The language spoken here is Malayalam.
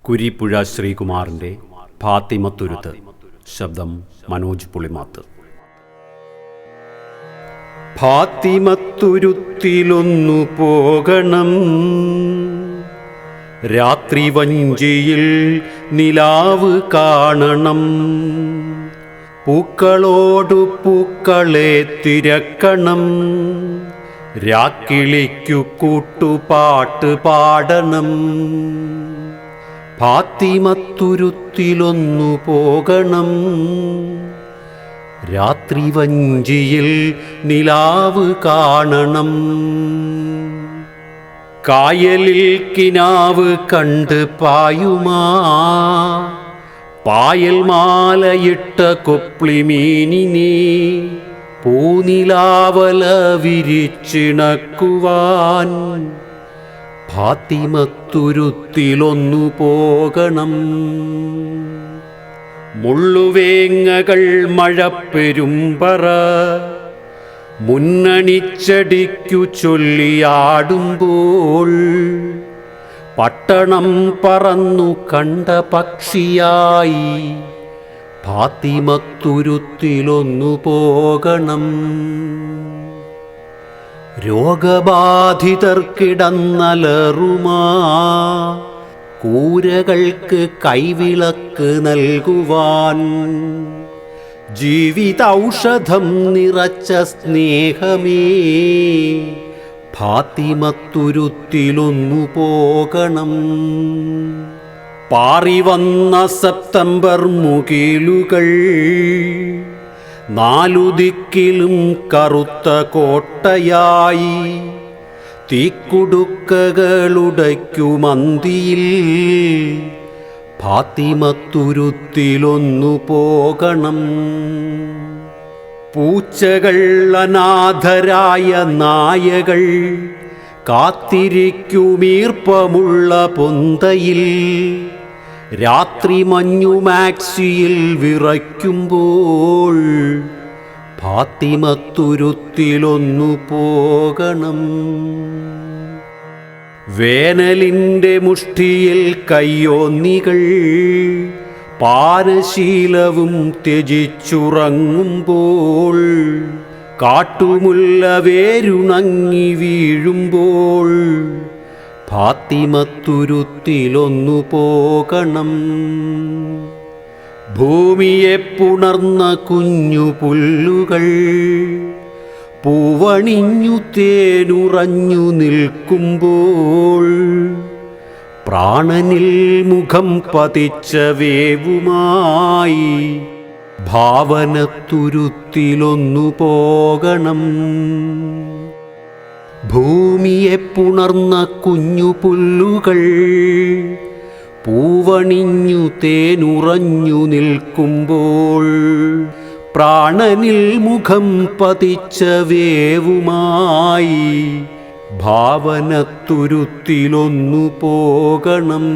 കുരിപ്പുഴ ശ്രീകുമാറിൻ്റെ ഫാത്തിമത്തുരുത്ത്. ശബ്ദം മനോജ് പുളിമാത്ത്. ഫാത്തിമത്തുരുത്തിലൊന്നു പോകണം, രാത്രി വഞ്ചിയിൽ നിലാവ് കാണണം. പൂക്കളോടു പൂക്കളെ തിരക്കണം, രാക്കിളിക്കു കൂട്ടുപാട്ട് പാടണം. ഫാത്തിമത്തുരുത്തിലൊന്നു പോകണം, രാത്രി വഞ്ചിയിൽ നിലാവ് കാണണം. കായലിൽ കിനാവ് കണ്ട് പായുമാ പായൽ മാലയിട്ട കൊപ്ലിമീനിനെ പൂനിലാവല വിരിച്ചിണക്കുവാൻ ഫാത്തിമത്തുരുത്തിലൊന്നു പോകണം. മുള്ളുവേങ്ങകൾ മഴപ്പെരുമ്പറ മുന്നണിച്ചടിക്കു ചൊല്ലിയാടുമ്പോൾ പട്ടണം പറന്നു കണ്ട പക്ഷിയായി ഫാത്തിമത്തുരുത്തിലൊന്നു പോകണം. രോഗബാധിതർക്കിടന്നലറുമാ കൂരകൾക്ക് കൈവിളക്ക് നൽകുവാൻ ജീവിതൗഷധം നിറച്ച സ്നേഹമേ ഫാത്തിമത്തുരുത്തിലൊന്നു പോകണം. പാറിവന്ന സെപ്റ്റംബർ മുകിലുകൾ നാലു ദിക്കിലും കറുത്ത കോട്ടയായി തീക്കുടുക്കകളുടയ്ക്കുമന്തിയിൽ ഫാത്തിമത്തുരുത്തിലൊന്നു പോകണം. പൂച്ചകൾ അനാഥരായ നായകൾ കാത്തിരിക്കുമീർപ്പമുള്ള പൊന്തയിൽ രാത്രി മഞ്ഞുമാക്സിയിൽ വിറയ്ക്കുമ്പോൾ ഫാത്തിമത്തുരുത്തിലൊന്നു പോകണം. വേനലിൻ്റെ മുഷ്ടിയിൽ കയ്യോന്നികൾ പാനശീലവും ത്യജിച്ചുറങ്ങുമ്പോൾ കാട്ടുമുല്ല വേരുണങ്ങി വീഴുമ്പോൾ ഫാത്തിമത്തുരുത്തിലൊന്നു പോകണം. ഭൂമിയെ പുണർന്ന കുഞ്ഞു പുല്ലുകൾ പൂവണിഞ്ഞു തേനുറഞ്ഞു നിൽക്കുമ്പോൾ പ്രാണനിൽ മുഖം പതിച്ച വേവുമായി ഭാവനത്തുരുത്തിലൊന്നു പോകണം. ഭൂമിയെ പുണർന്ന കുഞ്ഞു പുല്ലുകൾ പൂവണിഞ്ഞു തേനുറഞ്ഞു നിൽക്കുമ്പോൾ പ്രാണനിൽ മുഖം പതിച്ച വേവുമായി ഭാവനത്തുരുത്തിലൊന്നു പോകണം.